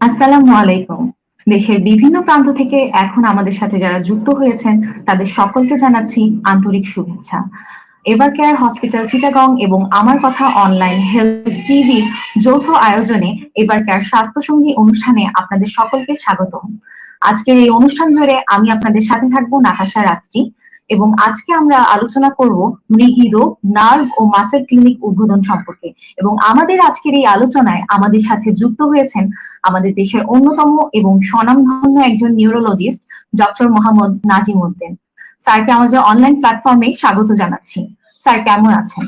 আসসালামু আলাইকুম। দেশের বিভিন্ন প্রান্ত থেকে এখন আমাদের সাথে যারা যুক্ত হয়েছেন তাদের সকলকে জানাচ্ছি আন্তরিক শুভেচ্ছা। এভার কেয়ার হসপিটাল চিটাগং এবং আমার কথা অনলাইন হেলথ টিভির যৌথ আয়োজনে এভার কেয়ার স্বাস্থ্যসঙ্গী অনুষ্ঠানে আপনাদের সকলকে স্বাগতম। আজকের এই অনুষ্ঠান জুড়ে আমি আপনাদের সাথে থাকবো নাতাশা রাত্রি এবং আজকে আমরা আলোচনা করব মৃগী রোগ, নার্ভ ও মাসেল ক্লিনিক উদ্বোধন সম্পর্কে। এবং আমাদের আজকের এই আলোচনায় আমাদের সাথে যুক্ত হয়েছেন আমাদের দেশের অন্যতম এবং স্বনামধন্য একজন নিউরোলজিস্ট ডক্টর মোহাম্মদ নাজিম উদ্দিন। স্যারকে আমাদের অনলাইন প্ল্যাটফর্মে স্বাগত জানাচ্ছি। স্যার কেমন আছেন?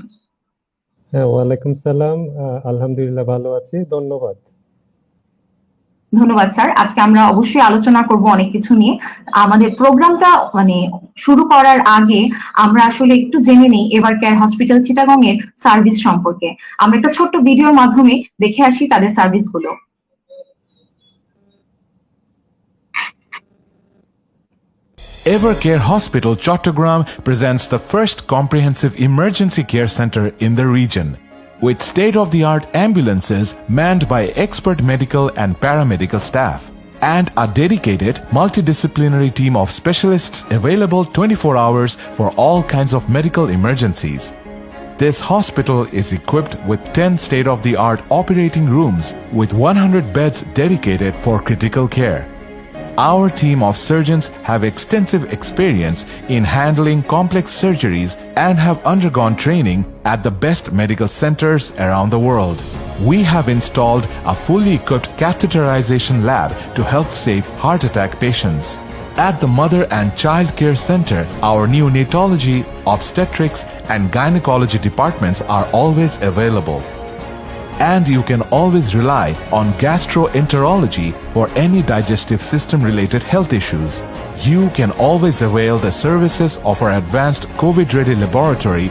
হ্যাঁ, ওয়ালাইকুম সালাম। আলহামদুলিল্লাহ ভালো আছি, ধন্যবাদ। ধন্যবাদ স্যার। আজকে আমরা অবশ্যই আলোচনা করব অনেক কিছু নিয়ে। আমাদের প্রোগ্রামটা শুরু করার আগে আমরা আসলে একটু জেনে নেই এভার কেয়ার হসপিটাল চিটাগং এর সার্ভিস সম্পর্কে। আমরা একটা ছোট্ট ভিডিওর মাধ্যমে দেখে আসি তাদের সার্ভিসগুলো। Evercare Hospital Chattogram presents the first comprehensive emergency care center in the region, with state-of-the-art ambulances manned by expert medical and paramedical staff, and a dedicated multidisciplinary team of specialists available 24 hours for all kinds of medical emergencies. This hospital is equipped with 10 state-of-the-art operating rooms with 100 beds dedicated for critical care. Our team of surgeons have extensive experience in handling complex surgeries and have undergone training at the best medical centers around the world. We have installed a fully equipped catheterization lab to help save heart attack patients. At the Mother and Child Care Center, our neonatology, obstetrics, and gynecology departments are always available. And you can always rely on gastroenterology for any digestive system related health issues. You can always avail the services of our advanced COVID-ready laboratory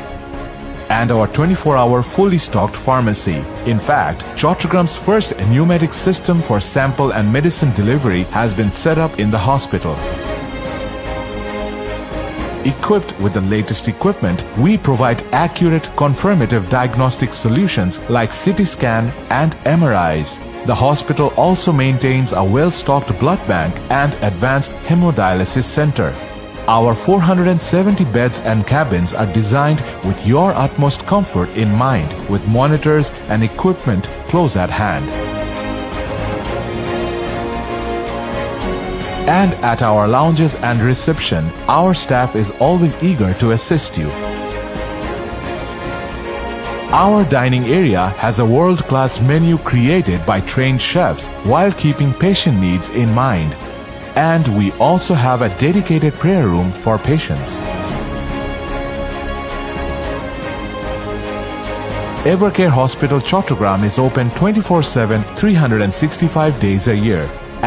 and our 24-hour fully stocked pharmacy. In fact, Chottagram's first pneumatic system for sample and medicine delivery has been set up in the hospital. Equipped with the latest equipment, we provide accurate, confirmative diagnostic solutions like CT scan and MRIs. The hospital also maintains a well-stocked blood bank and advanced hemodialysis center. Our 470 beds and cabins are designed with your utmost comfort in mind, with monitors and equipment close at hand. And at our lounges and reception, our staff is always eager to assist you. Our dining area has a world-class menu created by trained chefs while keeping patient needs in mind. And we also have a dedicated prayer room for patients. Evercare Hospital Chattogram is open 24/7, 365 days a year.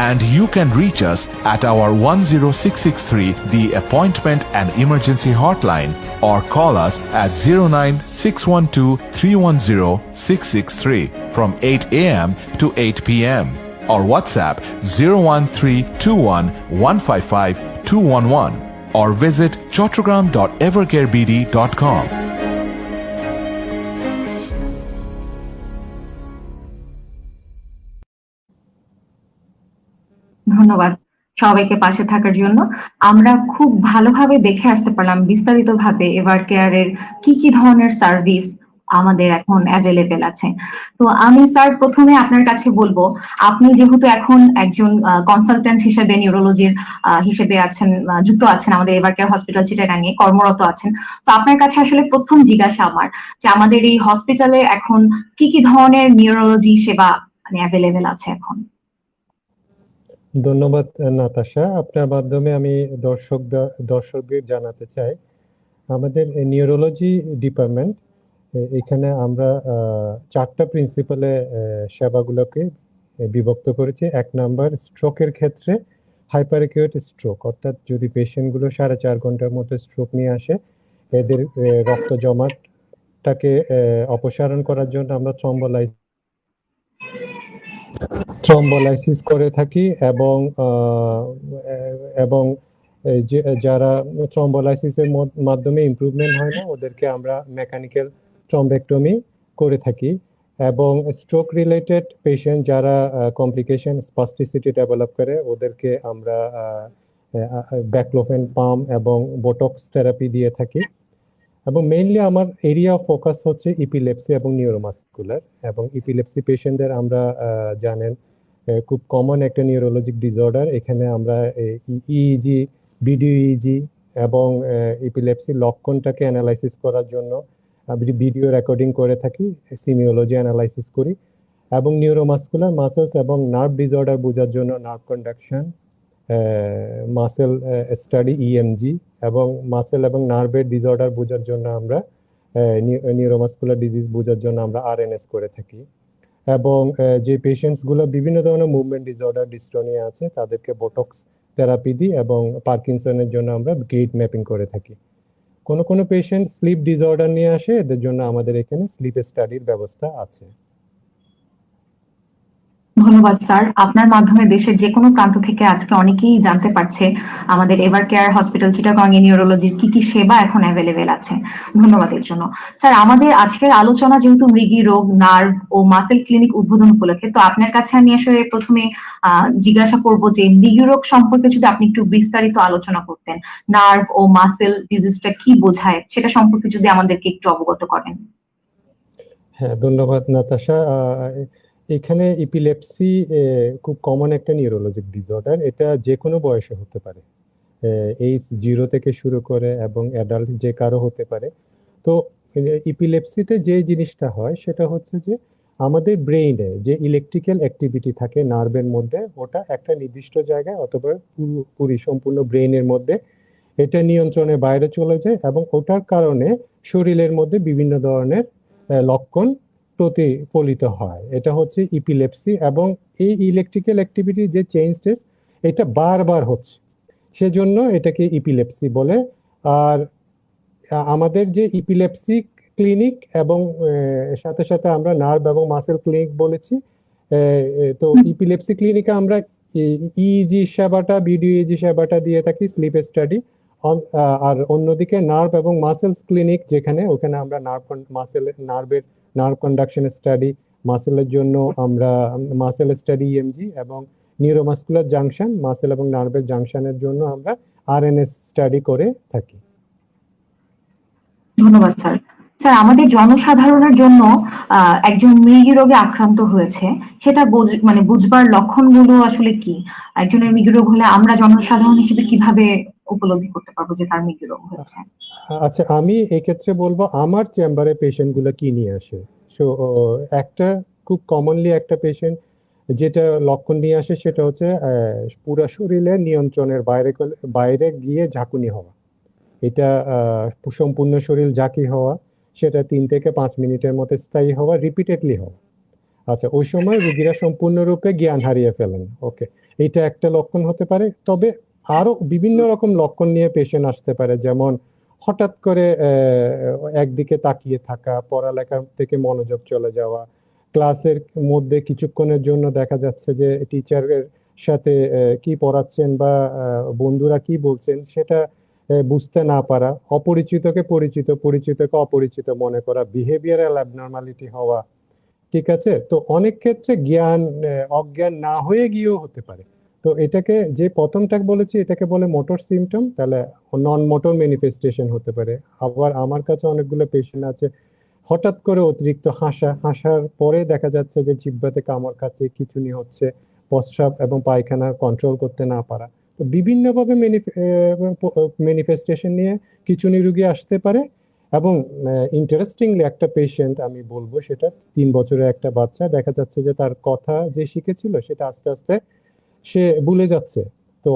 And you can reach us at our 10663, the appointment and emergency hotline, or call us at 09612310 from 8 a.m. to 8 p.m. or WhatsApp 01321155211 or visit chattogram.evercarebd.com. ধন্যবাদ সবাইকে পাশে থাকার জন্য। আমরা খুব ভালোভাবে দেখে আসতে পারলাম বিস্তারিতভাবে এভার কেয়ারের কি কি ধরনের সার্ভিস আমাদের এখন অ্যাভেলেবেল আছে। তো আমি স্যার প্রথমে আপনার কাছে বলবো, আপনি যেহেতু এখন একজন কনসালটেন্ট হিসেবে নিউরোলজির হিসেবে আছেন, যুক্ত আছেন আমাদের এভার কেয়ার হসপিটাল চিটাগাং এ কর্মরত আছেন, তো আপনার কাছে আসলে প্রথম জিজ্ঞাসা আমার যে আমাদের এই হসপিটালে এখন কি কি ধরনের নিউরোলজি সেবা অ্যাভেলেবেল আছে এখন? ধন্যবাদ নাতাশা। আপনার মাধ্যমে আমি দর্শকদের জানাতে চাই আমাদের নিউরোলজি ডিপার্টমেন্ট, এখানে আমরা 4টা প্রিন্সিপালে সেবাগুলোকে বিভক্ত করেছি। 1 নাম্বার, স্ট্রোকের ক্ষেত্রে হাইপার অ্যাকিউট স্ট্রোক, অর্থাৎ যদি পেশেন্টগুলো 4.5 ঘন্টার মতো স্ট্রোক নিয়ে আসে, এদের রক্ত জমাটটাকে অপসারণ করার জন্য আমরা থ্রম্বোলাইসিস করে থাকি এবং যারা থ্রম্বোলাইসিসের মাধ্যমে ইমপ্রুভমেন্ট হয় না, ওদেরকে আমরা মেকানিক্যাল থ্রম্বেক্টমি করে থাকি। এবং স্ট্রোক রিলেটেড পেশেন্ট যারা কমপ্লিকেশন স্পাস্টিসিটি ডেভেলপ করে ওদেরকে আমরা ব্যাকলোফেন পাম্প এবং বোটক্স থেরাপি দিয়ে থাকি। এবং মেইনলি আমার এরিয়া অফ ফোকাস হচ্ছে ইপিলেপসি এবং নিউরোমাসকুলার। এবং ইপিলেপসি পেশেন্টদের আমরা জানেন খুব কমন একটা নিউরোলজিক ডিসঅর্ডার। এখানে আমরা ইইজি, ভিডিও ইজি এবং ইপিলেপসি লক্ষণটাকে অ্যানালাইসিস করার জন্য ভিডিও রেকর্ডিং করে থাকি, সিমিওলজি অ্যানালাইসিস করি। এবং নিউরোমাসকুলার মাসেলস এবং নার্ভ ডিসঅর্ডার বোঝার জন্য nerve conduction, muscle study EMG, এবং মাসেল এবং নার্ভের ডিসঅর্ডার বোঝার জন্য আমরা নিউরোমাসকুলার ডিজিজ বোঝার জন্য আমরা আরএনএস করে থাকি। এবং যে পেশেন্টস গুলো বিভিন্ন ধরনের মুভমেন্ট ডিসঅর্ডার ডিস্টোনিয়া আছে তাদেরকে বোটক্স থেরাপি দিই এবং পার্কিনসনের জন্য আমরা গেট ম্যাপিং করে থাকি। কোনো পেশেন্ট স্লিপ ডিসঅর্ডার নিয়ে আসে, এদের জন্য আমাদের এখানে স্লিপ স্টাডির ব্যবস্থা আছে। ধন্যবাদ স্যার। আপনার মাধ্যমে দেশের যে কোনো প্রান্ত থেকে আজকে অনেকেই জানতে পারছে আমাদের এভার কেয়ার হসপিটাল চিটাগং এ নিউরোলজির কি কি সেবা এখন অ্যাভেলেবেল আছে। ধন্যবাদ এর জন্য। স্যার, আমাদের আজকের আলোচনা যেহেতু মৃগী রোগ, নার্ভ ও মাসেল ক্লিনিক উদ্বোধন উপলক্ষে, তো আপনার কাছে আমি আসলে প্রথমে জিজ্ঞাসা করব যে মৃগী রোগ সম্পর্কে যদি আপনি একটু বিস্তারিত আলোচনা করতেন, নার্ভ ও মাসেল ডিজিজটা কি বোঝায় সেটা সম্পর্কে যদি আমাদেরকে একটু অবগত করেন। হ্যাঁ, ধন্যবাদ নাতাশা। এখানে ইপিলেপসি খুব কমন একটা নিউরোলজিক ডিসঅর্ডার। এটা যে কোনো বয়সে হতে পারে, এইজ 0 থেকে শুরু করে এবং অ্যাডাল্ট যে কারো হতে পারে। তো ইপিলেপসিতে যে জিনিসটা হয় সেটা হচ্ছে যে আমাদের ব্রেইনে যে ইলেকট্রিক্যাল অ্যাক্টিভিটি থাকে নার্ভের মধ্যে, ওটা একটা নির্দিষ্ট জায়গায় অথবা সম্পূর্ণ ব্রেইনের মধ্যে এটা নিয়ন্ত্রণের বাইরে চলে যায় এবং ওটার কারণে শরীরের মধ্যে বিভিন্ন ধরনের লক্ষণ প্রতিফলিত হয়। এটা হচ্ছে ইপিলেপসি। এবং এই ইলেকট্রিক্যাল অ্যাক্টিভিটি যে চেঞ্জেস এটা বারবার হচ্ছে, সেজন্য এটাকে ইপিলেপসি বলে। আর আমাদের যে ইপিলেপসি ক্লিনিক এবং সাথে সাথে আমরা নার্ভ এবং মাসেল ক্লিনিক বলেছি। তো ইপিলেপসি ক্লিনিকে আমরা ইইজি সেবাটা, ভিডিও ইজি সেবাটা দিয়ে থাকি, স্লিপ স্টাডি। আর অন্যদিকে নার্ভ এবং মাসেলস ক্লিনিক যেখানে, ওখানে আমরা নার্ভের নার্ভ কন্ডাকশন স্টাডি, মাসেলের জন্য আমরা মাসেল স্টাডি ইএমজি, এবং নিউরোমাসকুলার জাংশন, মাসেল এবং নার্ভের জাংশনের জন্য আমরা আরএনএস স্টাডি করে থাকি। ধন্যবাদ স্যার। স্যার, আমাদের জনসাধারণের জন্য একজন মৃগী রোগে আক্রান্ত হয়েছে সেটা বুঝবার লক্ষণগুলো আসলে কি? একজনের মৃগী রোগ হলে আমরা জনসাধারণ হিসেবে কিভাবে উপলব্ধি করতে পারবো যে তার মৃগী রোগ হয়েছে? আচ্ছা, আমি এক্ষেত্রে বলবো আমার চেম্বারে পেশেন্ট গুলো কি নিয়ে আসে। সো একটা খুব কমনলি একটা পেশেন্ট যেটা লক্ষণ নিয়ে আসে সেটা হচ্ছে পুরো শরীরে নিয়ন্ত্রণের বাইরে গিয়ে ঝাঁকুনি হওয়া। এটা সম্পূর্ণ শরীর ঝাঁকি হওয়া, সেটা 3 থেকে 5 মিনিটের মধ্যে স্থায়ী হওয়া, রিপিটেডলি হওয়া। আচ্ছা, ওই সময় রোগীরা সম্পূর্ণরূপে জ্ঞান হারিয়ে ফেলেন। ওকে, এটা একটা লক্ষণ হতে পারে। তবে আরো বিভিন্ন রকম লক্ষণ নিয়ে পেশেন্ট আসতে পারে, যেমন হঠাৎ করে একদিকে তাকিয়ে থাকা, পড়ালেখা থেকে মনোযোগ চলে যাওয়া, ক্লাসের মধ্যে কিছুক্ষণের জন্য দেখা যাচ্ছে যে টিচারের সাথে কি পড়াচ্ছেন বা বন্ধুরা কি বলছেন সেটা বুঝতে না পারা, অপরিচিতকে পরিচিত, পরিচিতকে অপরিচিত মনে করা, বিহেভিয়ারাল অ্যাবনর্মালিটি হওয়া। ঠিক আছে, তো অনেক ক্ষেত্রে অজ্ঞান না হয়ে গিয়েও হতে পারে। তো এটাকে যে প্রথমটা বলেছি এটাকে বলে মোটর সিমটম, তাহলে নন মোটর ম্যানিফেস্টেশন হতে পারে। আবার আমার কাছে অনেকগুলো পেশেন্ট আছে হঠাৎ করে অতিরিক্ত হাসার পরে দেখা যাচ্ছে যে জিহ্বাতে কামড় খাচ্ছে, খিঁচুনি হচ্ছে, প্রস্রাব এবং পায়খানা কন্ট্রোল করতে না পারা। তো বিভিন্নভাবে ম্যানিফেস্টেশন নিয়ে খিঁচুনি রোগী আসতে পারে। এবং ইন্টারেস্টিংলি একটা পেশেন্ট আমি বলবো, সেটা 3 বছরের একটা বাচ্চা, দেখা যাচ্ছে যে তার কথা যে শিখেছিল সেটা আস্তে আস্তে সে ভুলে যাচ্ছে। তো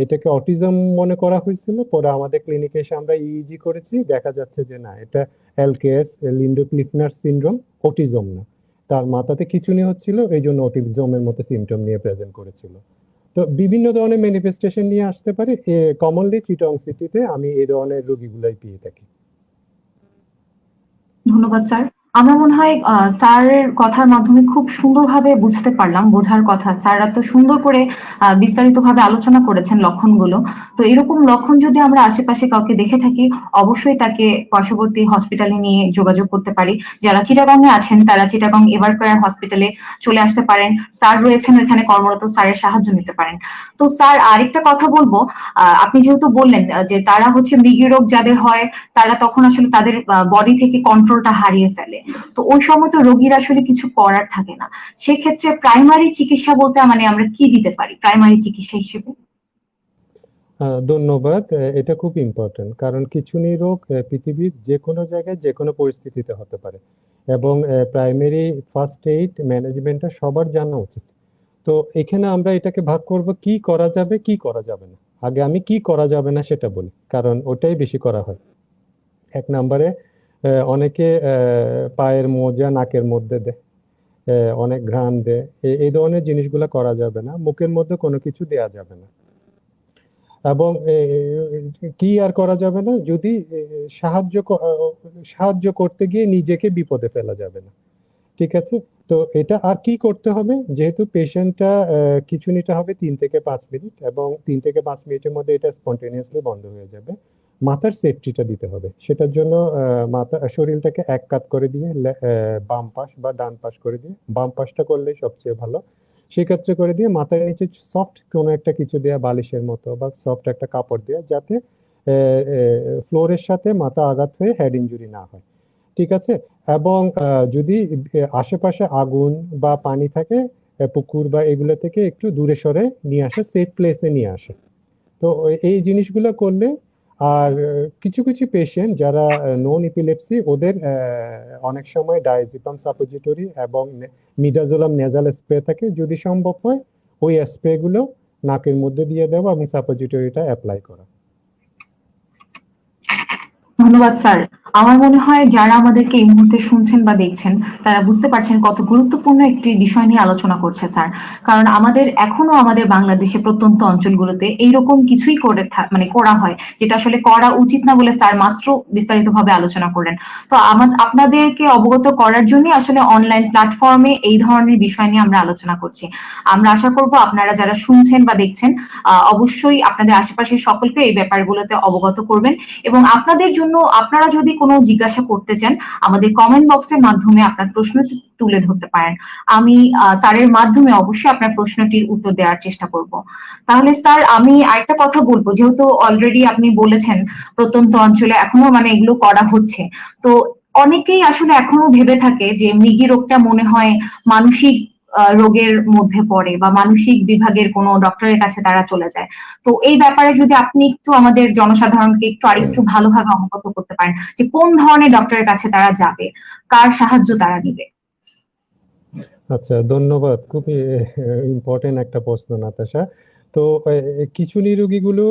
এটাকে অটিজম মনে করা হয়েছিল, পরে আমাদের ক্লিনিকে এসে আমরা ইইজি করেছি, দেখা যাচ্ছে যে না, এটা এলকেএস, লিন্ডো ক্লিফনার সিনড্রোম, অটিজম না। তার মাথাতে খিঁচুনি হচ্ছিল, এই জন্য অটিজমের মতো সিমটম নিয়ে প্রেজেন্ট করেছিল। তো বিভিন্ন ধরনের ম্যানিফেস্টেশন নিয়ে আসতে পারে। কমনলি চিটাগং সিটিতে আমি এই ধরনের রোগীগুলাই পেয়ে থাকি। ধন্যবাদ স্যার। আমার মনে হয় স্যারের কথার মাধ্যমে খুব সুন্দরভাবে বুঝতে পারলাম, বোঝার কথা। স্যার এত সুন্দর করে বিস্তারিতভাবে আলোচনা করেছেন লক্ষণগুলো। তো এরকম লক্ষণ যদি আমরা আশেপাশে কাউকে দেখে থাকি, অবশ্যই তাকে পার্শ্ববর্তী হসপিটালে নিয়ে যোগাযোগ করতে পারি। যারা চিটাগং এ আছেন তারা চিটাগং এভারকেয়ার হসপিটালে চলে আসতে পারেন। স্যার রয়েছেন ওখানে কর্মরত, স্যারের সাহায্য নিতে পারেন। তো স্যার আরেকটা কথা বলবো, আপনি যেহেতু বললেন যে তারা হচ্ছে মৃগী রোগ যাদের হয়, তারা তখন আসলে তাদের বডি থেকে কন্ট্রোলটা হারিয়ে ফেলে। তো ওই সময় তো রোগীর আসলে কিছু করার থাকে না। সেক্ষেত্রে প্রাইমারি চিকিৎসা বলতে মানে আমরা কি দিতে পারি প্রাইমারি চিকিৎসা হিসেবে? ধন্যবাদ। এটা খুব ইম্পর্টেন্ট, কারণ খিঁচুনি রোগ পৃথিবীর যে কোনো জায়গায় যে কোনো পরিস্থিতিতে হতে পারে, এবং প্রাইমারি ফার্স্ট এইড ম্যানেজমেন্টটা সবার জানা উচিত। তো এখানে আমরা এটাকে ভাগ করব কি করা যাবে কি করা যাবে না। আগে আমি কি করা যাবে না সেটা বলি, কারণ ওটাই বেশি করা হয়। এক নম্বরে অনেকে পায়ের মোজা নাকের মধ্যে দেয়, অনেক ঘ্রাণ দেয়, এই ধরনের জিনিসগুলো করা যাবে না। মুখের মধ্যে কোনো কিছু দেয়া যাবে না। এবং কি আর করা যাবে না, যদি সাহায্য করতে গিয়ে নিজেকে বিপদে ফেলা যাবে না। ঠিক আছে? তো এটা আর কি করতে হবে, যেহেতু পেশেন্টটা খিঁচুনিটা হবে 3 থেকে 5 মিনিট, এবং 3 থেকে 5 মিনিটের মধ্যে এটা স্পন্টেনিয়াসলি বন্ধ হয়ে যাবে। মাথার সেফটিটা দিতে হবে। সেটার জন্য শরীরটাকে এক কাত করে দিয়ে বাম পাশ বা ডান পাশ করে দিয়ে, বাম পাশটা করলেই সবচেয়ে ভালো। সেক্ষেত্রে করে দিয়ে মাথার নিচে সফট কোনো একটা কিছু দেয়া, বালিশের মতো বা সফট একটা কাপড় দেয়া, যাতে ফ্লোরের সাথে মাথা আঘাত হয়ে হেড ইনজুরি না হয়। ঠিক আছে? এবং যদি আশেপাশে আগুন বা পানি থাকে, পুকুর বা এগুলো থেকে একটু দূরে সরে নিয়ে আসে, সেফ প্লেসে নিয়ে আসে। তো এই জিনিসগুলো করলে, আর কিছু কিছু পেশেন্ট যারা নন এপিলেপসি, ওদের অনেক সময় ডায়াজিপাম সাপোজিটরি এবং মিডাজোলাম নেজাল স্প্রে থাকে, যদি সম্ভব হয় ওই স্প্রে গুলো নাকের মধ্যে দিয়ে দেওয়া এবং সাপোজিটরিটা অ্যাপ্লাই করা। ধন্যবাদ স্যার। আমার মনে হয় যারা আমাদেরকে এই মুহূর্তে শুনছেন বা দেখছেন তারা বুঝতে পারছেন কত গুরুত্বপূর্ণ একটি বিষয় নিয়ে আলোচনা করছে স্যার। কারণ এখনো আমাদের বাংলাদেশে প্রত্যন্ত অঞ্চলগুলোতে এইরকম কিছুই মানে করা হয়, যেটা আসলে করা উচিত না বলে স্যার মাত্র বিস্তারিতভাবে আলোচনা করলেন। তো আপনাদেরকে অবগত করার জন্য আসলে অনলাইন প্ল্যাটফর্মে এই ধরনের বিষয় নিয়ে আমরা আলোচনা করছি। আমরা আশা করব আপনারা যারা শুনছেন বা দেখছেন অবশ্যই আপনাদের আশেপাশের সকলকে এই ব্যাপারগুলোতে অবগত করবেন। এবং আপনাদের জন্য আপনারা যদি কোনো জিজ্ঞাসা করতে চান, আমাদের কমেন্ট বক্সের মাধ্যমে আপনার প্রশ্নটি তুলে ধরতে পারেন। আমি স্যারের মাধ্যমে অবশ্যই আপনার প্রশ্নটির উত্তর দেওয়ার চেষ্টা করব। তাহলে স্যার আমি আরেকটা কথা বলবো, যেহেতু অলরেডি আপনি বলেছেন প্রত্যন্ত অঞ্চলে এখনো মানে এগুলো করা হচ্ছে। তো অনেকেই আসলে এখনো ভেবে থাকে যে মৃগী রোগটা মনে হয় মানসিক রোগের মধ্যে পড়ে বা মানসিক বিভাগের কোনো ডক্টরের কাছে তারা চলে যায়। তো এই ব্যাপারে যদি আপনি একটু আমাদের জনসাধারণকে একটু আরেকটু ভালোভাবে অবগত করতে পারেন যে কোন ধরনের ডক্টরের কাছে তারা যাবে, কার সাহায্য তারা নিবে। আচ্ছা, ধন্যবাদ। খুবই ইম্পর্টেন্ট একটা প্রশ্ন, নাতাশা। তো কিছু নিরোগীগুলো,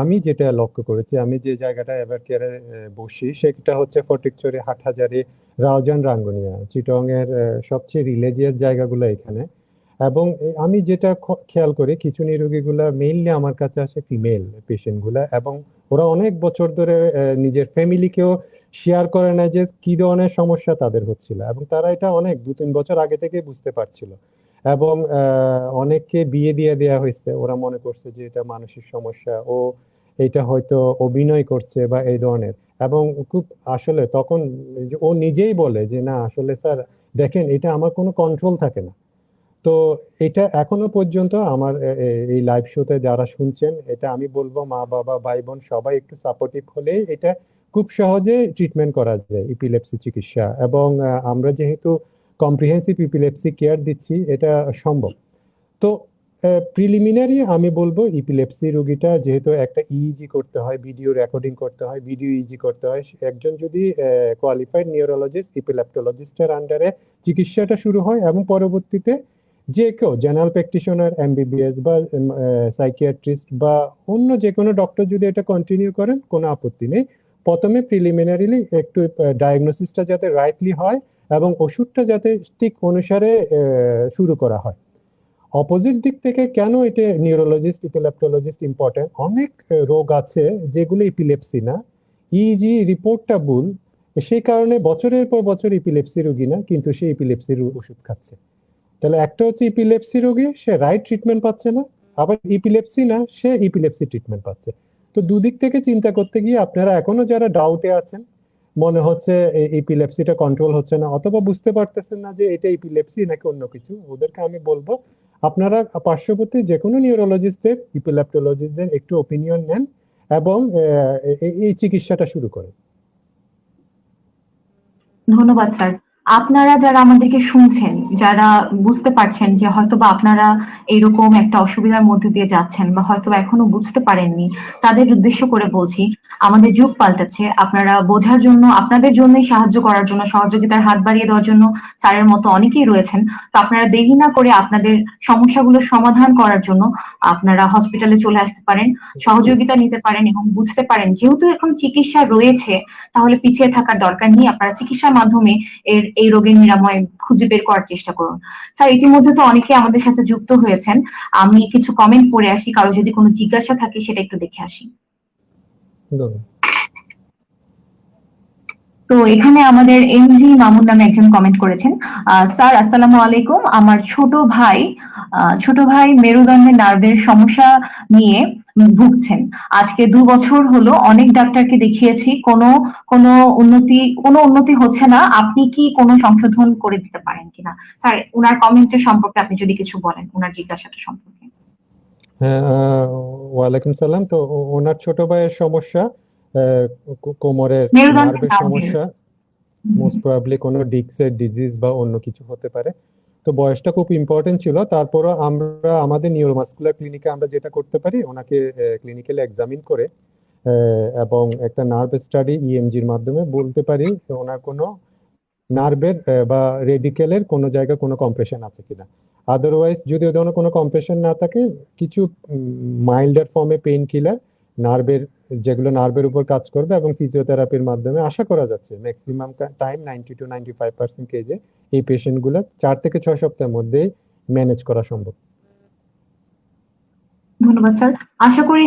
আমি যেটা লক্ষ্য করেছি, আমি যে জায়গাটা এভার কেয়ারে বসি সেটা হচ্ছে ফটিকছড়ি, হাটহাজারী, রাউজান, রাঙ্গুনিয়া, চিটং এর সবচেয়ে রিলিজিয়াস জায়গাগুলো এখানে। এবং আমি যেটা খেয়াল করি, কিছু নিরোগীগুলা মেইনলি আমার কাছে আসে ফিমেল পেশেন্ট গুলা, এবং ওরা অনেক বছর ধরে নিজের ফ্যামিলিকেও শেয়ার করে না যে কি ধরনের সমস্যা তাদের হচ্ছিল, এবং তারা এটা অনেক 2-3 বছর আগে থেকে বুঝতে পারছিল। এবং অনেককে বিয়ে দিয়ে দেওয়া হয়েছে, ওরা মনে করছে যে এটা মানসিক সমস্যা, এটা হয়তো অভিনয় করছে বা এই ধরনের। এবং খুব আসলে তখন ও নিজেই বলে যে না, আসলে স্যার দেখেন, এটা আমার কোনো কন্ট্রোল থাকে না। তো এটা এখনো পর্যন্ত আমার এই লাইভ শোতে যারা শুনছেন, এটা আমি বলবো মা বাবা ভাই বোন সবাই একটু সাপোর্টিভ হলেই এটা খুব সহজে ট্রিটমেন্ট করা যায়, ইপিলেপসি চিকিৎসা। এবং আমরা যেহেতু কম্প্রিহেন্সিভ ইপিলেপসি কেয়ার দিচ্ছি, এটা সম্ভব। তো প্রিলিমিনারি আমি বলবো, ইপিলেপসি রোগীটা যেহেতু একটা ইইজি করতে হয়, ভিডিও রেকর্ডিং করতে হয়, ভিডিও ইজি করতে হয়, একজন যদি কোয়ালিফাইড নিউরোলজিস্ট ইপিলেপ্টোলজিস্টের আন্ডারে চিকিৎসাটা শুরু হয়, এবং পরবর্তীতে যে কেউ জেনারেল প্র্যাকটিশনার, এমবিবিএস বা সাইকিয়াট্রিস্ট বা অন্য যে কোনো ডক্টর যদি এটা কন্টিনিউ করেন, কোনো আপত্তি নেই। প্রথমে প্রিলিমিনারিলি একটু ডায়াগনোসিসটা যাতে রাইটলি হয় এবং ওষুধটা যাতে ঠিক অনুসারে শুরু করা হয়। অপোজিট দিক থেকে কেন এটা নিউরোলজিস্ট ইপিলেপ্টোলজিস্ট ইম্পর্টেন্ট, অনেক রোগ আছে যেগুলো ইপিলেপসি না, ইজি রিপোর্টটা ভুল, সেই কারণে বছরের পর বছর ইপিলেপসি রোগী না, কিন্তু সে ইপিলেপসির ওষুধ খাচ্ছে। তাহলে একটা হচ্ছে ইপিলেপসি রোগী, সে রাইট ট্রিটমেন্ট পাচ্ছে না, আবার ইপিলেপসি না, সে ইপিলেপসি ট্রিটমেন্ট পাচ্ছে। তো দুদিক থেকে চিন্তা করতে গিয়ে আপনারা এখনো যারা ডাউটে আছেন, মনে হচ্ছে ইপিলেপসিটা কন্ট্রোল হচ্ছে না, অথবা বুঝতে পারতেছেন না যে এটা ইপিলেপসি নাকি অন্য কিছু, ওদেরকে আমি বলবো আপনারা পার্শ্ববর্তী যে কোনো নিউরোলজিস্টদের, ইপিলেপ্টোলজিস্টদের একটু ওপিনিয়ন নেন এবং এই চিকিৎসাটা শুরু করেন। ধন্যবাদ স্যার। আপনারা যারা আমাদেরকে শুনছেন, যারা বুঝতে পারছেন যে হয়তোবা আপনারা এরকম একটা অসুবিধার মধ্যে দিয়ে যাচ্ছেন বা হয়তোবা এখনো বুঝতে পারেননি, তাদের উদ্দেশ্য করে বলছি, আমাদের যুগ পাল্টাচ্ছে। আপনারা বোঝার জন্য, আপনাদের জন্যই সাহায্য করার জন্য, সহযোগিতার হাত বাড়িয়ে দেওয়ার জন্য স্যারের মতো অনেকেই রয়েছেন। তো আপনারা দেরি না করে আপনাদের সমস্যাগুলোর সমাধান করার জন্য আপনারা হসপিটালে চলে আসতে পারেন, সহযোগিতা নিতে পারেন এবং বুঝতে পারেন যেহেতু এখন চিকিৎসা রয়েছে, তাহলে পিছিয়ে থাকার দরকার নেই। আপনারা চিকিৎসার মাধ্যমে এই রোগের নিরাময় খুঁজে বের করার চেষ্টা করুন। স্যার, ইতিমধ্যে তো অনেকে আমাদের সাথে যুক্ত হয়েছেন, আমি কিছু কমেন্ট পড়ে আসি, কারো যদি কোনো জিজ্ঞাসা থাকে সেটা একটু দেখে আসি। ধন্যবাদ। তো এখানে আমাদের এমজি মামুন নামে একজন কমেন্ট করেছেন, স্যার আসসালামু আলাইকুম, আমার ছোট ভাই মেরুদণ্ডের নার্ভের সমস্যা নিয়ে ভুগছেন। আজকে 2 বছর হলো অনেক ডাক্তারকে দেখিয়েছি, কোনো উন্নতি হচ্ছে না। আপনি কি কোনো সংশোধন করে দিতে পারেন কিনা? স্যার, উনার কমেন্টের সম্পর্কে আপনি যদি কিছু বলেন, উনার জিজ্ঞাসাটা সম্পর্কে। হ্যাঁ, ওয়ালাইকুম সালাম। তো ওনার ছোট ভাইয়ের সমস্যা, কোমরের মেরুদণ্ডের নার্ভের নার্ভের। সমস্যা, মোস্ট প্রবাবলি কোনো ডিস্কের ডিজিজ বা অন্য কিছু হতে পারে। তো বয়সটা খুব ইম্পর্টেন্ট ছিল। তারপরও আমরা আমাদের নিউরোমাসকুলার ক্লিনিকে আমরা যেটা করতে পারি, ওনাকে ক্লিনিক্যালি এক্সামিন করে এবং একটা নার্ভ স্টাডি ইএমজির মাধ্যমে বলতে পারি ওনার কোনো নার্ভের বা রেডিকেলের কোনো জায়গায় কোনো কম্প্রেশন আছে কিনা। আদারওয়াইজ যদি ওই ধরনের কোনো কম্প্রেশন না থাকে, কিছু মাইল্ডার ফর্মে পেইন কিলার যেগুলো নার্ভের উপর কাজ করবে এবং ফিজিওথেরাপির মাধ্যমে আশা করা যাচ্ছে ম্যাক্সিমাম টাইম 90 to 95% কেজে এই পেশেন্টগুলো 4 থেকে 6 সপ্তাহের মধ্যেই ম্যানেজ করা সম্ভব। ধন্যবাদ স্যার। আশা করি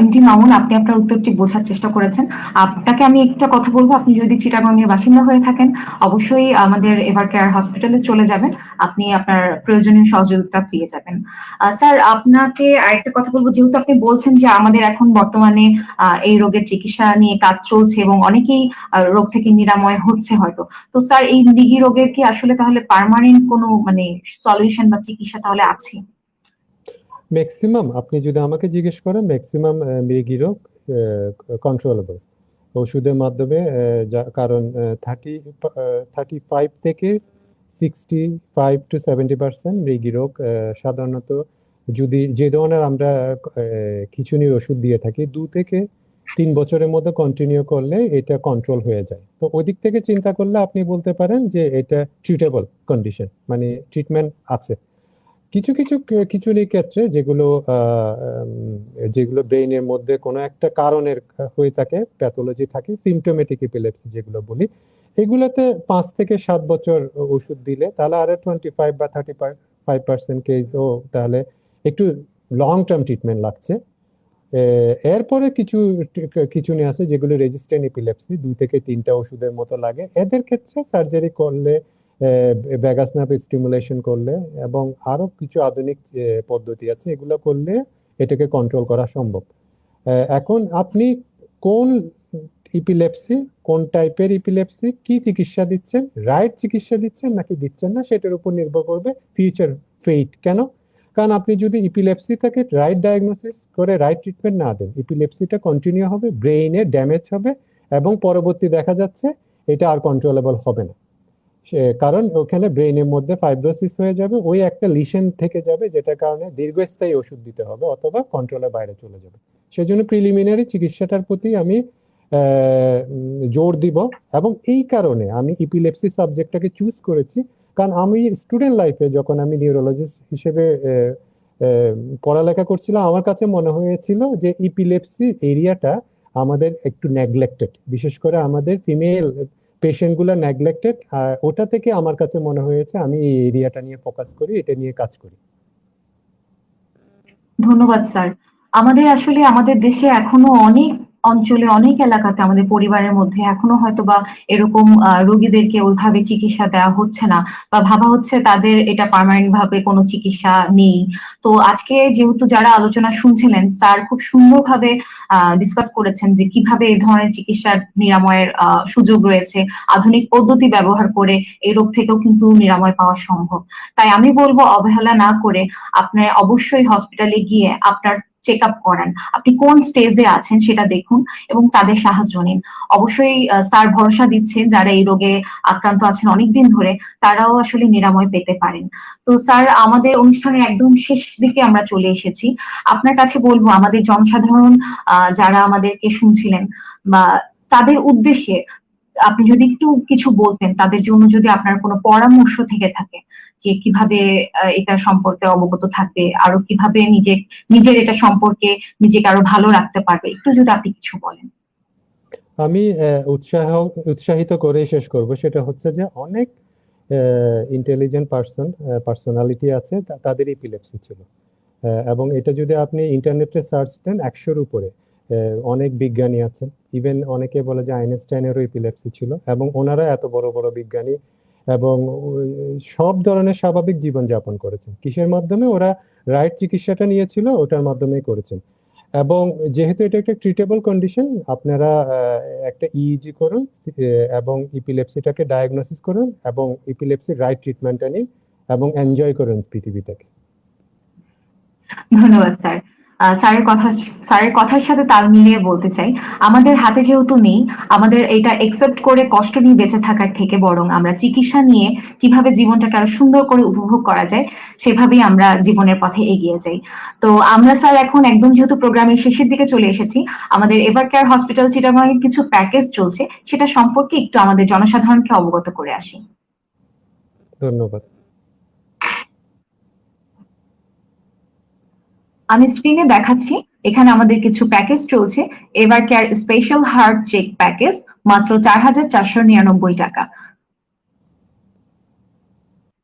এমডি মামুন, আপনি আপনার উত্তরটি বোঝার চেষ্টা করেছেন। আপনাকে আমি একটা কথা বলবো, আপনি যদি চিটাগংয়ের বাসিন্দা হয়ে থাকেন, অবশ্যই আমাদের এভারকেয়ার হসপিটালে চলে যাবেন, আপনি আপনার প্রয়োজনীয় সহযোগিতা পেয়ে যাবেন। স্যার, আপনাকে আরেকটা কথা বলবো, যেহেতু আপনি বলছেন যে আমাদের এখন বর্তমানে এই রোগের চিকিৎসা নিয়ে কাজ চলছে এবং অনেকেই রোগ থেকে নিরাময় হচ্ছে হয়তো। তো স্যার, এই মৃগী রোগের কি আসলে তাহলে পার্মানেন্ট কোনো সলিউশন বা চিকিৎসা তাহলে আছে? ম্যাক্সিমাম আপনি যদি আমাকে জিজ্ঞেস করেন, ম্যাক্সিমাম মৃগী রোগ কন্ট্রোলেবল ওষুধের মাধ্যমে, কারণ 35 থেকে 65 to 70% মৃগী রোগ সাধারণত যদি যে ধরনের আমরা খিঁচুনির ওষুধ দিয়ে থাকি 2 থেকে 3 বছরের মধ্যে কন্টিনিউ করলে এটা কন্ট্রোল হয়ে যায়। তো ওই দিক থেকে চিন্তা করলে আপনি বলতে পারেন যে এটা ট্রিটেবল কন্ডিশন, মানে ট্রিটমেন্ট আছে। কিছু কিছু খিঁচুনির ক্ষেত্রে যেগুলো ব্রেইনের মধ্যে কোনো একটা কারণের হয়ে থাকে, প্যাথোলজি থাকে, সিমটোমেটিক এপিলেপসি যেগুলো বলি, এগুলোতে 5 থেকে 7 বছর ওষুধ দিলে তাহলে আরো 25 বা 35% কেসও তাহলে একটু লং টার্ম ট্রিটমেন্ট লাগছে। এরপরে খিঁচুনি আছে যেগুলো রেজিস্ট্যান্ট এপিলেপসি, 2 থেকে 3টা ওষুধের মতো লাগে, এদের ক্ষেত্রে সার্জারি করলে, ভ্যাগাস নার্ভ স্টিমুলেশন করলে এবং আরো কিছু আধুনিক পদ্ধতি আছে, এগুলো করলে এটাকে কন্ট্রোল করা সম্ভব। এখন আপনি কোন ইপিলেপসি, কোন টাইপের ইপিলেপসি, কি চিকিৎসা দিচ্ছেন, রাইট চিকিৎসা দিচ্ছেন নাকি দিচ্ছেন না, সেটার উপর নির্ভর করবে ফিউচার ফেট। কেন? কারণ আপনি যদি ইপিলেপসিটাকে রাইট ডায়াগনোসিস করে রাইট ট্রিটমেন্ট না দেন, ইপিলেপসিটা কন্টিনিউ হবে, ব্রেইনে ড্যামেজ হবে এবং পরবর্তী দেখা যাচ্ছে এটা আর কন্ট্রোলেবল হবে না। কারণ ওখানে ব্রেইনের মধ্যে ফাইব্রোসিস হয়ে যাবে, ওই একটা লিশন থেকে যাবে, যেটার কারণে দীর্ঘস্থায়ী ওষুধ দিতে হবে অথবা কন্ট্রোলের বাইরে চলে যাবে। সেজন্য প্রিলিমিনারি চিকিৎসাটার প্রতি আমি জোর দিব এবং এই কারণে আমি ইপিলেপসি সাবজেক্টটাকে চুজ করেছি। কারণ আমি স্টুডেন্ট লাইফে যখন আমি নিউরোলজিস্ট হিসেবে পড়ালেখা করছিলাম, আমার কাছে মনে হয়েছিল যে ইপিলেপসি এরিয়াটা আমাদের একটু নেগলেক্টেড, বিশেষ করে আমাদের ফিমেল পেশেন্টগুলো নেগলেক্টেড। ওটা থেকে আমার কাছে মনে হয়েছে আমি এই এরিয়াটা নিয়ে ফোকাস করি, এটা নিয়ে কাজ করি। ধন্যবাদ স্যার। আমাদের দেশে এখনো অঞ্চলে অনেক এলাকাতে আমাদের পরিবারের মধ্যে এখনো হয়তোবা এরকম রোগীদেরকে ওইভাবে চিকিৎসা দেওয়া হচ্ছে না, বা ভাবা হচ্ছে তাদের এটা পার্মানেন্ট ভাবে কোনো চিকিৎসা নেই। তো আজকে যেহেতু যারা আলোচনা শুনছিলেন, স্যার খুব সুন্দরভাবে ডিসকাস করেছেন যে কিভাবে এই ধরনের চিকিৎসার নিরাময়ের সুযোগ রয়েছে, আধুনিক পদ্ধতি ব্যবহার করে এই রোগ থেকেও কিন্তু নিরাময় পাওয়া সম্ভব। তাই আমি বলবো অবহেলা না করে আপনি অবশ্যই হসপিটালে গিয়ে আপনার চেক আপ করান, আপনি কোন স্টেজে আছেন সেটা দেখুন এবং তাদের সাহায্য নিন। অবশ্যই স্যার ভরসা দিচ্ছে যারা এই রোগে আক্রান্ত আছেন অনেকদিন ধরে, তারাও আসলে নিরাময় পেতে পারেন। তো স্যার, আমাদের অনুষ্ঠানের একদম শেষ দিকে আমরা চলে এসেছি। আপনার কাছে বলবো আমাদের জনসাধারণ যারা আমাদেরকে শুনছিলেন বা তাদের উদ্দেশ্যে আপনি যদি একটু কিছু বলতেন, তাদের জন্য যদি আপনার কোনো পরামর্শ থেকে থাকে যে কিভাবে এটা সম্পর্কে অবগত থাকবে, আরো কিভাবে নিজের এটা সম্পর্কে নিজেকে আরো ভালো রাখতে পারবে, একটু যদি আপনি কিছু বলেন। আমি উৎসাহিত করেই শেষ করব। সেটা হচ্ছে যে অনেক ইন্টেলিজেন্ট পার্সোনালিটি আছে, তাদের এপিলেপসি ছিল। এবং এটা যদি আপনি ইন্টারনেটে সার্চ দেন 100-র উপরে অনেক বিজ্ঞানী আছেন। ইভেন অনেকে বলে যে আইনস্টাইনেরও এপিলেপসি ছিল, এবং ওনারা এত বড় বড় বিজ্ঞানী এবং সব ধরনের স্বাভাবিক জীবনযাপন করেছেন। কিসের মাধ্যমে? ওরা রাইট চিকিৎসাটা নিয়েছিল, ওটার মাধ্যমেই করেছেন। এবং যেহেতু এটা একটা ট্রিটেবল কন্ডিশন, আপনারা একটা ইইজি করুন এবং ইপিলেপসিটাকে ডায়াগনোসিস করুন এবং ইপিলেপসির রাইট ট্রিটমেন্টটা নিন এবং এনজয় করুন পৃথিবীটাকে। ধন্যবাদ স্যার। স্যারের কথার সাথে তাল মিলিয়ে বলতে চাই, আমাদের হাতে যেহেতু নেই, আমাদের এটা একসেপ্ট করে কষ্ট নিয়ে বেঁচে থাকার থেকে বরং আমরা চিকিৎসা নিয়ে কিভাবে জীবনটাকে আরো সুন্দর করে উপভোগ করা যায় সেভাবেই আমরা জীবনের পথে এগিয়ে যাই। তো আমরা স্যার এখন একদম যেহেতু প্রোগ্রামের শেষের দিকে চলে এসেছি, আমাদের এভার কেয়ার হসপিটাল চিটাগাং এর কিছু প্যাকেজ চলছে, সেটা সম্পর্কে একটু আমাদের জনসাধারণকে অবগত করে আসি। ধন্যবাদ। আমি স্ক্রিনে দেখাচ্ছি, এখানে আমাদের কিছু প্যাকেজ চলছে। Evercare special heart check package মাত্র 4,499 টাকা।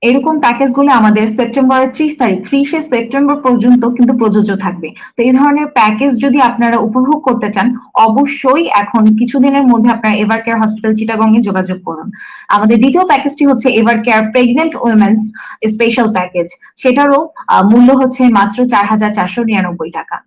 এরকম প্যাকেজগুলো আমাদের সেপ্টেম্বরের 30 তারিখ, 30শে সেপ্টেম্বর পর্যন্ত কিন্তু প্রযোজ্য থাকবে। তো এই ধরনের প্যাকেজ যদি আপনারা উপভোগ করতে চান, অবশ্যই এখন কিছুদিনের মধ্যে আপনারা এভার কেয়ার হসপিটাল চিটাগং এ যোগাযোগ করুন। আমাদের দ্বিতীয় প্যাকেজটি হচ্ছে ever care pregnant women's special package, সেটারও মূল্য হচ্ছে মাত্র 4,499 টাকা।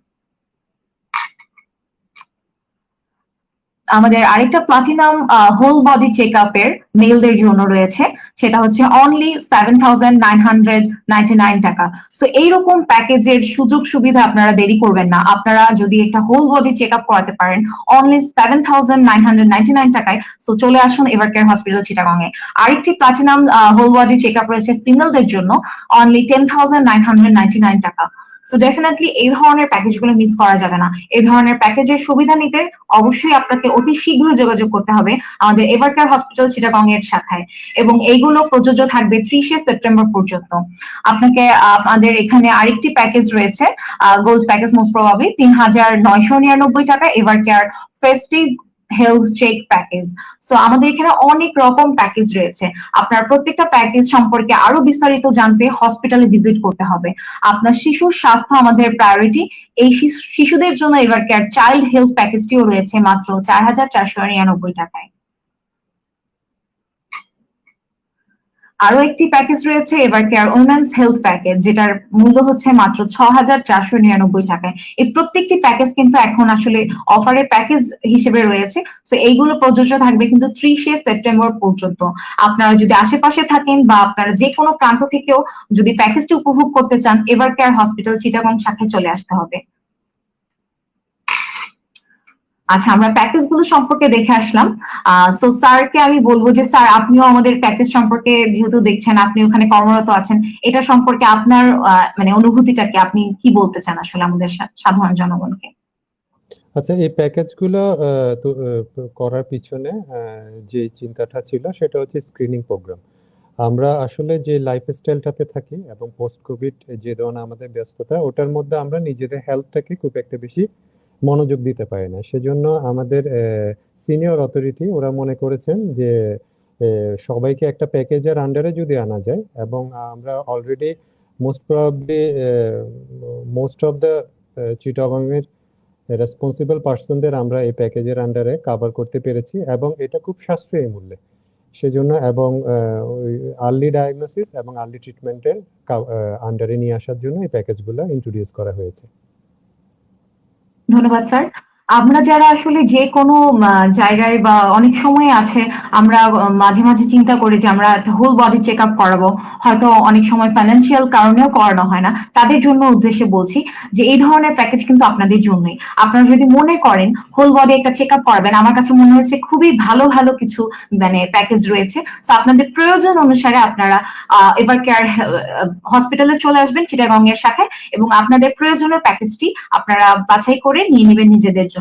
আমাদের আরেকটা প্লাটিনাম হোল বডি চেক আপের মেলদের জন্য রয়েছে, সেটা হচ্ছে অনলি 7,999 টাকা। সো এইরকম প্যাকেজের সুযোগ সুবিধা আপনারা দেরি করবেন না, আপনারা যদি একটা হোল বডি চেক আপ করাতে পারেন অনলি 7,999 টাকায়, সো চলে আসুন এভার কেয়ার হসপিটাল চিটাগং এ। আরেকটি platinum whole body check up রয়েছে ফিমেলদের জন্য, অনলি 10,999 টাকা। সো ডেফিনেটলি এই ধরনের প্যাকেজগুলো মিস করা যাবে না। এই ধরনের প্যাকেজের সুবিধা নিতে অবশ্যই আপনাকে অতি শীঘ্রই যোগাযোগ করতে হবে আমাদের এভার কেয়ার হসপিটাল চিটাগং এর শাখায়, এবং এইগুলো প্রযোজ্য থাকবে 30শে সেপ্টেম্বর পর্যন্ত। আপনাকে আমাদের এখানে আরেকটি প্যাকেজ রয়েছে, গোল্ড প্যাকেজ, মোস্ট প্রবাবলি 3,999 টাকা, Evercare festive health check package. So আমাদের এখানে অনেক রকম প্যাকেজ রয়েছে। আপনার প্রত্যেকটা প্যাকেজ সম্পর্কে আরো বিস্তারিত জানতে হসপিটালে ভিজিট করতে হবে। আপনার শিশুর স্বাস্থ্য আমাদের প্রায়োরিটি। এই শিশুদের জন্য এবার কেয়ার চাইল্ড হেলথ প্যাকেজটিও রয়েছে মাত্র 4,499 টাকায়। আরো একটি প্যাকেজ রয়েছে এবার কেয়ার উইমেন্স হেলথ প্যাকেজ, যেটার মূল্য হচ্ছে মাত্র 6,499 টাকায়। এই প্রত্যেকটি প্যাকেজ কিন্তু এখন আসলে অফারের প্যাকেজ হিসেবে রয়েছে। তো এইগুলো প্রযোজ্য থাকবে কিন্তু 30শে সেপ্টেম্বর পর্যন্ত। আপনারা যদি আশেপাশে থাকেন বা আপনারা যে কোনো প্রান্ত থেকেও যদি প্যাকেজটি উপভোগ করতে চান, এভার কেয়ার হসপিটাল চিটাগং শাখায় চলে আসতে হবে। আচ্ছা, আমরা প্যাকেজ গুলো সম্পর্কে দেখে আসলাম। তো স্যারকে আমি বলবো যে স্যার, আপনিও আমাদের প্যাকেজ সম্পর্কে যেহেতু দেখছেন, আপনি ওখানে কর্মরত আছেন, এটা সম্পর্কে আপনার মানে অনুভূতিটাকে আপনি কি বলতে চান আসলে আমাদের সাধারণ জনগণকে? আচ্ছা, এই প্যাকেজগুলো করার পিছনে যে চিন্তাটা ছিল সেটা হচ্ছে স্ক্রিনিং প্রোগ্রাম। আমরা আসলে যে লাইফস্টাইলটাতে থাকি এবং পোস্ট কোভিড যে ধরনের আমাদের ব্যস্ততা, ওটার মধ্যে আমরা নিজেদের হেলথটাকে খুব একটা বেশি মনোযোগ দিতে পারি না। সেজন্য আমাদের সিনিয়র অথরিটি ওরা মনে করেছেন যে সবাইকে একটা প্যাকেজের আন্ডারে যদি আনা যায়, এবং আমরা already most probably most of the Chittagong এর রেসপন্সিবল পার্সনদের আমরা এই প্যাকেজের আন্ডারে কভার করতে পেরেছি এবং এটা খুব সাশ্রয়ী মূল্যে। সেজন্য এবং ওই আর্লি ডায়াগনোসিস এবং আর্লি ট্রিটমেন্টের আন্ডারে নিয়ে আসার জন্য এই প্যাকেজগুলো ইন্ট্রোডিউস করা হয়েছে। ধন্যবাদ স্যার। আমরা যারা আসলে যে কোনো জায়গায় বা অনেক সময় আছে আমরা মাঝে মাঝে চিন্তা করি যে আমরা একটা হোল বডি চেক আপ করাবো, হয়তো অনেক সময় ফাইন্যান্সিয়াল কারণেও করানো হয় না, তাদের জন্য উদ্দেশ্যে বলছি যে এই ধরনের প্যাকেজ কিন্তু আপনাদের জন্যই। আপনারা যদি মনে করেন হোল বডি একটা চেক আপ করবেন, আমার কাছে মনে হয়েছে খুবই ভালো ভালো কিছু মানে প্যাকেজ রয়েছে। তো আপনাদের প্রয়োজন অনুসারে আপনারা এভার কেয়ার হসপিটালে চলে আসবেন চিটাগং এর শাখায় এবং আপনাদের প্রয়োজনীয় প্যাকেজটি আপনারা বাছাই করে নিয়ে নেবেন নিজেদের জন্য।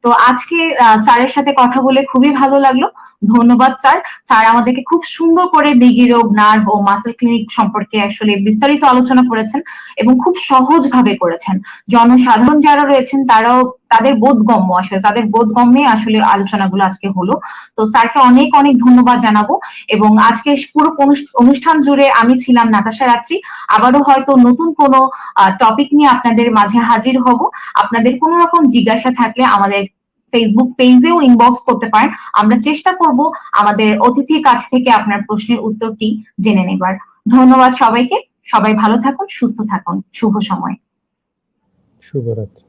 তো আজকে স্যারের সাথে কথা বলে খুবই ভালো লাগলো। ধন্যবাদ স্যার। স্যার আমাদেরকে খুব সুন্দর করে মৃগী রোগ, নার্ভ ও মাসেল ক্লিনিক সম্পর্কে আসলে বিস্তারিত আলোচনা করেছেন এবং খুব সহজ ভাবে করেছেন। জনসাধারণ যারা রয়েছেন তারাও তাদের বোধগম্য, আসলে তাদের বোধগম্যে আসলে আলোচনাগুলো আজকে হলো। তো স্যারকে অনেক অনেক ধন্যবাদ জানাবো এবং আজকে পুরো অনুষ্ঠান জুড়ে আমি ছিলাম নাতাশা রাত্রি। আবারও হয়তো নতুন কোনো টপিক নিয়ে আপনাদের মাঝে হাজির হব। আপনাদের কোনো রকম জিজ্ঞাসা থাকলে আমাদের ফেসবুক পেজেও ইনবক্স করতে পারেন। আমরা চেষ্টা করব আমাদের অতিথির কাছ থেকে আপনার প্রশ্নের উত্তরটি জেনে নেবার। ধন্যবাদ সবাইকে। সবাই ভালো থাকুন, সুস্থ থাকুন। শুভ সময়। শুভরাত্রি।